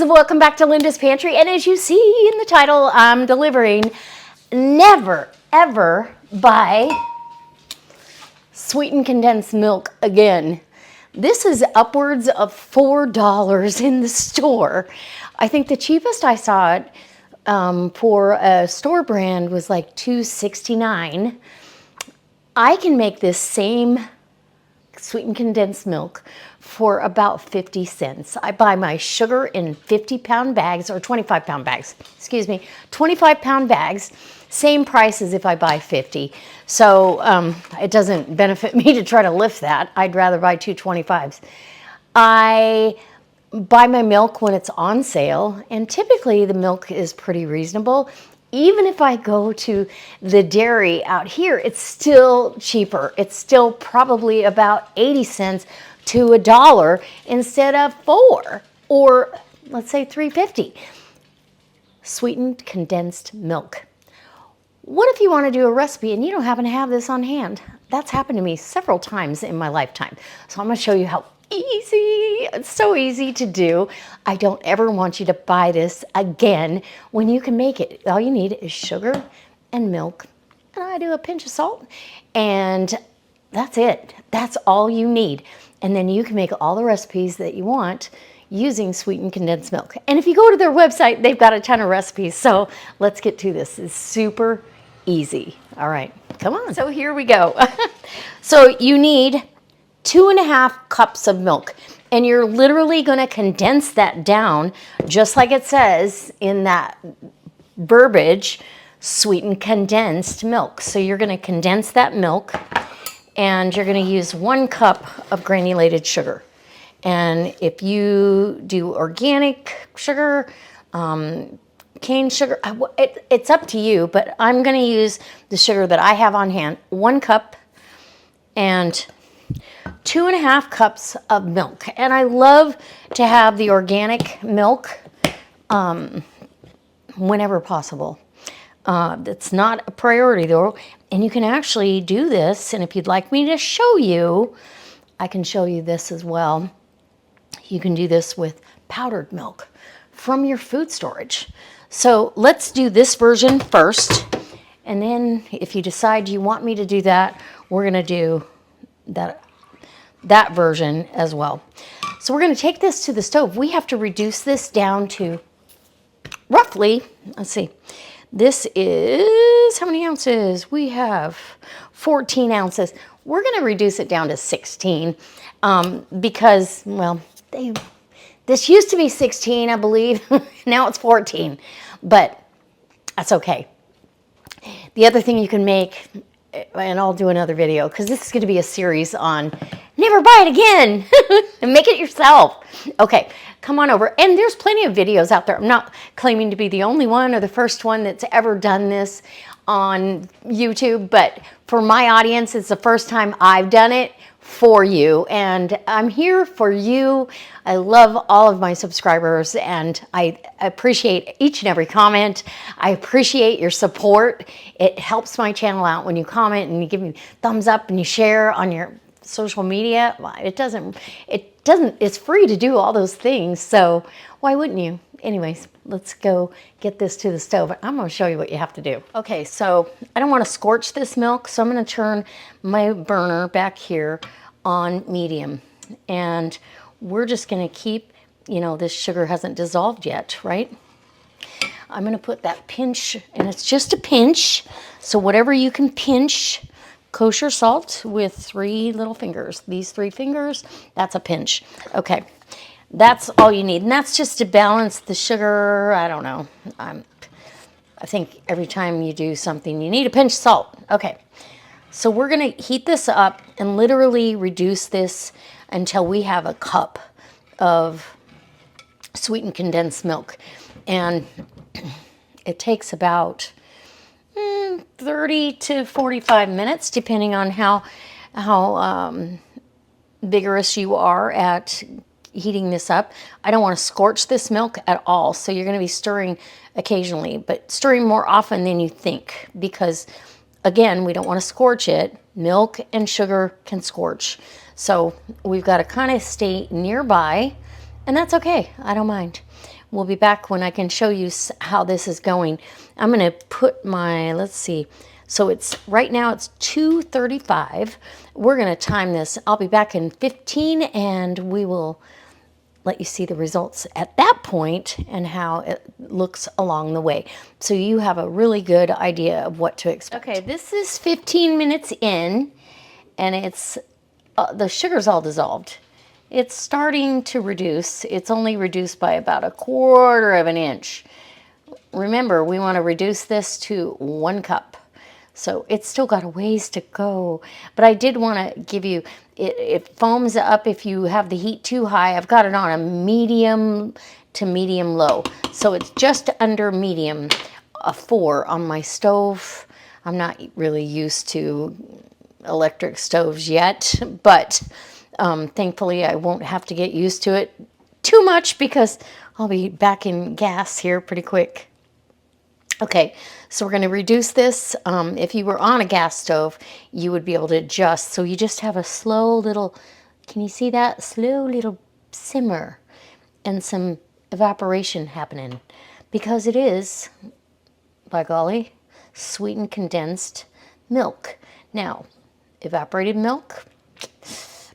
welcome back to Linda's Pantry, and as you see in the title, I'm delivering never ever buy sweetened condensed milk again. This is upwards of $4 in the store. I think the cheapest I saw it for a store brand was like $2.69. I can make this same sweetened condensed milk for about 50 cents. I buy my sugar in 50-pound bags, or 25-pound bags, excuse me, 25-pound bags, same price as if I buy 50. So it doesn't benefit me to try to lift that. I'd rather buy two 25s. I buy my milk when it's on sale, and typically the milk is pretty reasonable. Even if I go to the dairy out here, it's still cheaper. It's still probably about 80 cents to $1 instead of $4, or let's say $3.50. Sweetened condensed milk. What if you want to do a recipe and you don't happen to have this on hand? That's happened to me several times in my lifetime. So I'm going to show you how easy, it's so easy to do. I don't ever want you to buy this again when you can make it. All you need is sugar and milk, and I do a pinch of salt, and that's it. That's all you need. And then you can make all the recipes that you want using sweetened condensed milk. And if you go to their website, they've got a ton of recipes. So let's get to this. It's super easy. All right, come on. So here we go. So you need 2.5 cups of milk, and you're literally going to condense that down just like it says in that verbiage, sweetened condensed milk. So you're going to condense that milk, and you're going to use 1 cup of granulated sugar. And if you do organic sugar, cane sugar, it's up to you, but I'm going to use the sugar that I have on hand, 1 cup and 2.5 cups of milk. And I love to have the organic milk whenever possible. It's not a priority though, and you can actually do this, and if you'd like me to show you, I can show you this as well. You can do this with powdered milk from your food storage. So let's do this version first, and then if you decide you want me to do that, we're going to do that version as well. So we're going to take this to the stove. We have to reduce this down to roughly, let's see, this is, how many ounces? We have 14 ounces. We're going to reduce it down to 16 because, well, this used to be 16, I believe. Now it's 14, but that's okay. The other thing you can make, and I'll do another video because this is going to be a series on never buy it again and make it yourself. Okay, come on over. And there's plenty of videos out there. I'm not claiming to be the only one or the first one that's ever done this on YouTube, but for my audience, it's the first time I've done it for you, and I'm here for you. I love all of my subscribers, and I appreciate each and every comment. I appreciate your support. It helps my channel out when you comment and you give me thumbs up and you share on your social media. It's free to do all those things, so why wouldn't you? Anyways, let's go get this to the stove. I'm going to show you what you have to do. Okay, so I don't want to scorch this milk, so I'm going to turn my burner back here on medium. And we're just going to keep, this sugar hasn't dissolved yet, right? I'm going to put that pinch, and it's just a pinch. So whatever you can pinch, kosher salt with 3 little fingers. These 3 fingers, that's a pinch. Okay. That's all you need, and that's just to balance the sugar. I don't know. I think every time you do something, you need a pinch of salt. Okay, so we're going to heat this up and literally reduce this until we have a cup of sweetened condensed milk. And it takes about 30 to 45 minutes, depending on how vigorous you are at heating this up. I don't want to scorch this milk at all, so you're going to be stirring occasionally, but stirring more often than you think, because again, we don't want to scorch it. Milk and sugar can scorch, so we've got to kind of stay nearby, and that's okay. I don't mind. we'll be back when I can show you how this is going. I'm going to put my, let's see, so it's right now it's 2:35. We're going to time this. I'll be back in 15 and we will let you see the results at that point and how it looks along the way. So you have a really good idea of what to expect. Okay, this is 15 minutes in and it's, the sugar's all dissolved. It's starting to reduce. It's only reduced by about 1/4 of an inch. Remember, we want to reduce this to 1 cup. So it's still got a ways to go. But I did want to give you, it foams up if you have the heat too high. I've got it on a medium to medium low. So it's just under medium, a 4 on my stove. I'm not really used to electric stoves yet, but thankfully I won't have to get used to it too much because I'll be back in gas here pretty quick. Okay, so we're going to reduce this. If you were on a gas stove, you would be able to adjust. So you just have a slow little, can you see that? Slow little simmer and some evaporation happening because it is, by golly, sweetened condensed milk. Now, evaporated milk,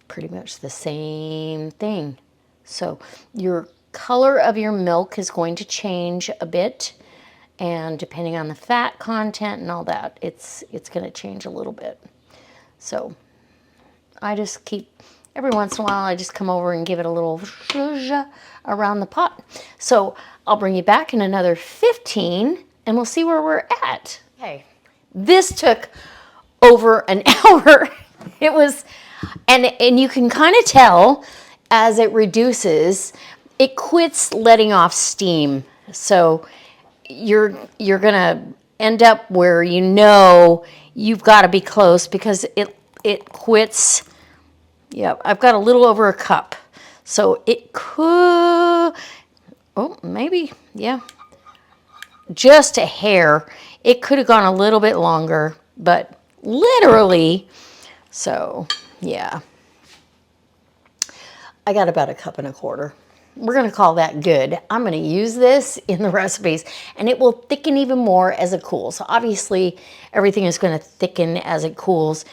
pretty much the same thing. So your color of your milk is going to change a bit. And depending on the fat content and all that, it's going to change a little bit. So I just keep, every once in a while, I just come over and give it a little zhuzh around the pot. So I'll bring you back in another 15 and we'll see where we're at. Okay, this took over an hour. It was, and you can kind of tell as it reduces, it quits letting off steam. So you're gonna end up where you know you've got to be close because it quits. Yeah, I've got a little over a cup, so it could, oh, maybe, yeah, just a hair. It could have gone a little bit longer, but literally, so yeah, I got about 1.25 cups. We're going to call that good. I'm going to use this in the recipes and it will thicken even more as it cools. So obviously everything is going to thicken as it cools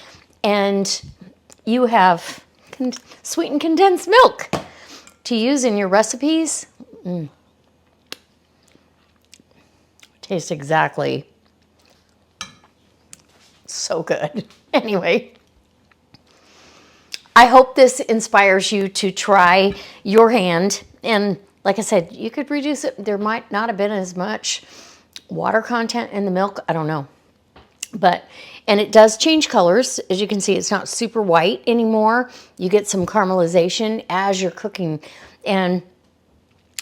and you have sweetened condensed milk to use in your recipes. Tastes exactly so good. Anyway, I hope this inspires you to try your hand. And like I said, you could reduce it. There might not have been as much water content in the milk. I don't know. But, and it does change colors. As you can see, it's not super white anymore. You get some caramelization as you're cooking. And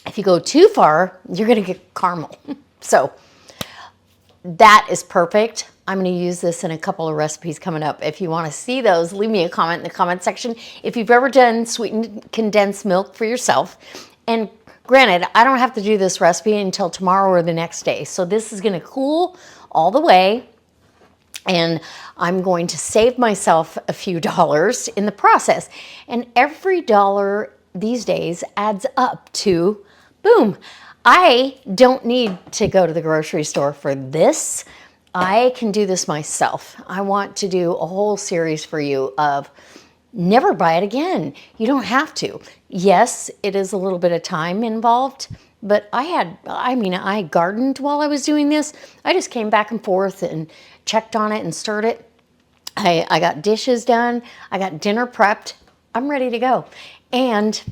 if you go too far, you're going to get caramel. So that is perfect. I'm going to use this in a couple of recipes coming up. If you want to see those, leave me a comment in the comment section. If you've ever done sweetened condensed milk for yourself, and granted, I don't have to do this recipe until tomorrow or the next day. So this is going to cool all the way, and I'm going to save myself a few dollars in the process. And every dollar these days adds up to, boom, I don't need to go to the grocery store for this. I can do this myself. I want to do a whole series for you of never buy it again. You don't have to. Yes, it is a little bit of time involved, but I gardened while I was doing this. I just came back and forth and checked on it and stirred it. I got dishes done. I got dinner prepped. I'm ready to go. And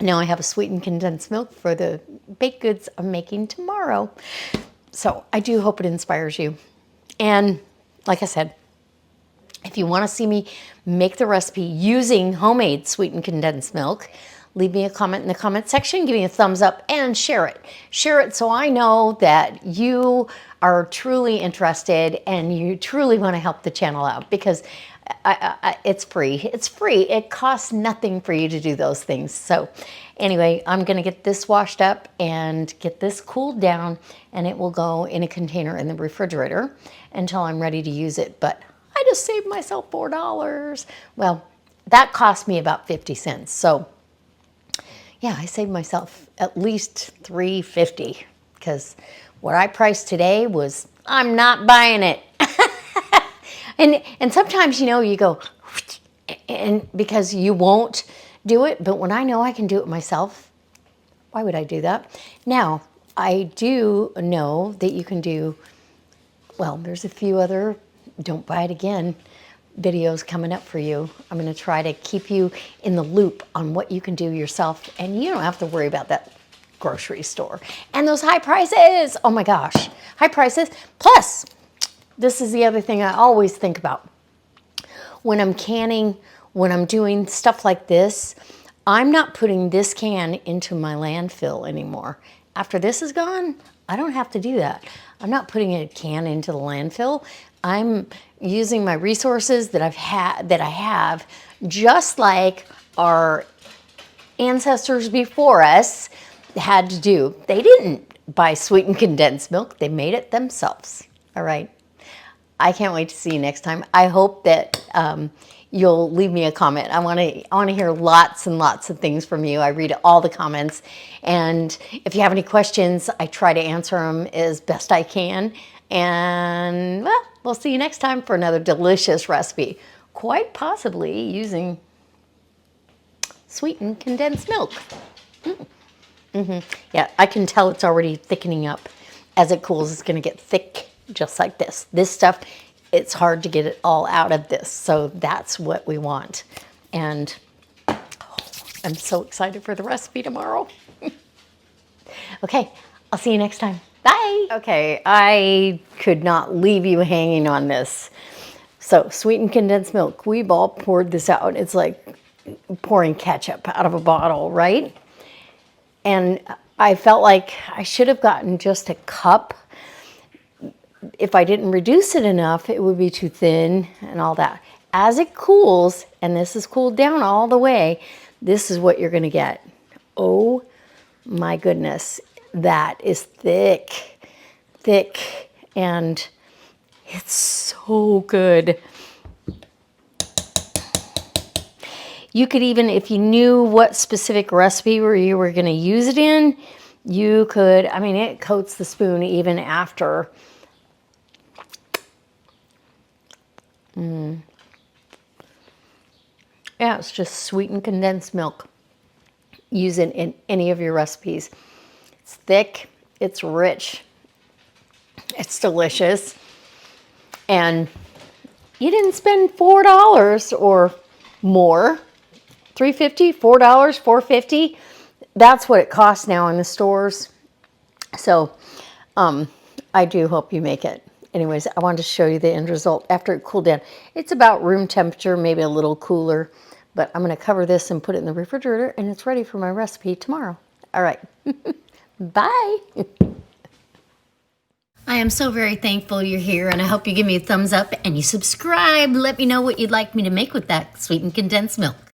now I have a sweetened condensed milk for the baked goods I'm making tomorrow. So I do hope it inspires you. And like I said, if you want to see me make the recipe using homemade sweetened condensed milk, leave me a comment in the comment section, give me a thumbs up and share it. Share it so I know that you are truly interested and you truly want to help the channel out, because it's free. It's free. It costs nothing for you to do those things. So anyway, I'm going to get this washed up and get this cooled down, and it will go in a container in the refrigerator until I'm ready to use it. But I just saved myself $4. Well, that cost me about 50 cents. So, Yeah, I saved myself at least $3.50 because what I priced today was, I'm not buying it. And sometimes, you know, you go, and because you won't do it, but when I know I can do it myself, why would I do that? Now, I do know that you can do, well, there's a few other don't buy it again videos coming up for you. I'm going to try to keep you in the loop on what you can do yourself, and you don't have to worry about that grocery store and those high prices. Oh my gosh, high prices. Plus, this is the other thing I always think about. When I'm canning, when I'm doing stuff like this, I'm not putting this can into my landfill anymore. After this is gone, I don't have to do that. I'm not putting a can into the landfill. I'm using my resources that I have, just like our ancestors before us had to do. They didn't buy sweetened condensed milk. They made it themselves. All right. I can't wait to see you next time. I hope that you'll leave me a comment. I want to hear lots and lots of things from you. I read all the comments, and if you have any questions, I try to answer them as best I can. And well, we'll see you next time for another delicious recipe, quite possibly using sweetened condensed milk. Yeah, I can tell it's already thickening up. As it cools, it's going to get thick, just like this. This stuff, it's hard to get it all out of this, so that's what we want. And I'm so excited for the recipe tomorrow. Okay, I'll see you next time. Bye. Okay, I could not leave you hanging on this. So, sweetened condensed milk. We've all poured this out. It's like pouring ketchup out of a bottle, right? And I felt like I should have gotten just a cup. If I didn't reduce it enough, it would be too thin and all that. As it cools, and this is cooled down all the way, this is what you're going to get. Oh my goodness, that is thick, thick, and it's so good. You could even, if you knew what specific recipe where you were going to use it in, you could, I mean, it coats the spoon even after. Yeah, it's just sweetened condensed milk. Use it in any of your recipes. It's thick, it's rich, it's delicious, and you didn't spend $4 or more. $3.50, $4, $4.50. That's what it costs now in the stores. So I do hope you make it. Anyways, I wanted to show you the end result after it cooled down. It's about room temperature, maybe a little cooler, but I'm going to cover this and put it in the refrigerator, and it's ready for my recipe tomorrow. All right. Bye. I am so very thankful you're here, and I hope you give me a thumbs up and you subscribe. Let me know what you'd like me to make with that sweetened condensed milk.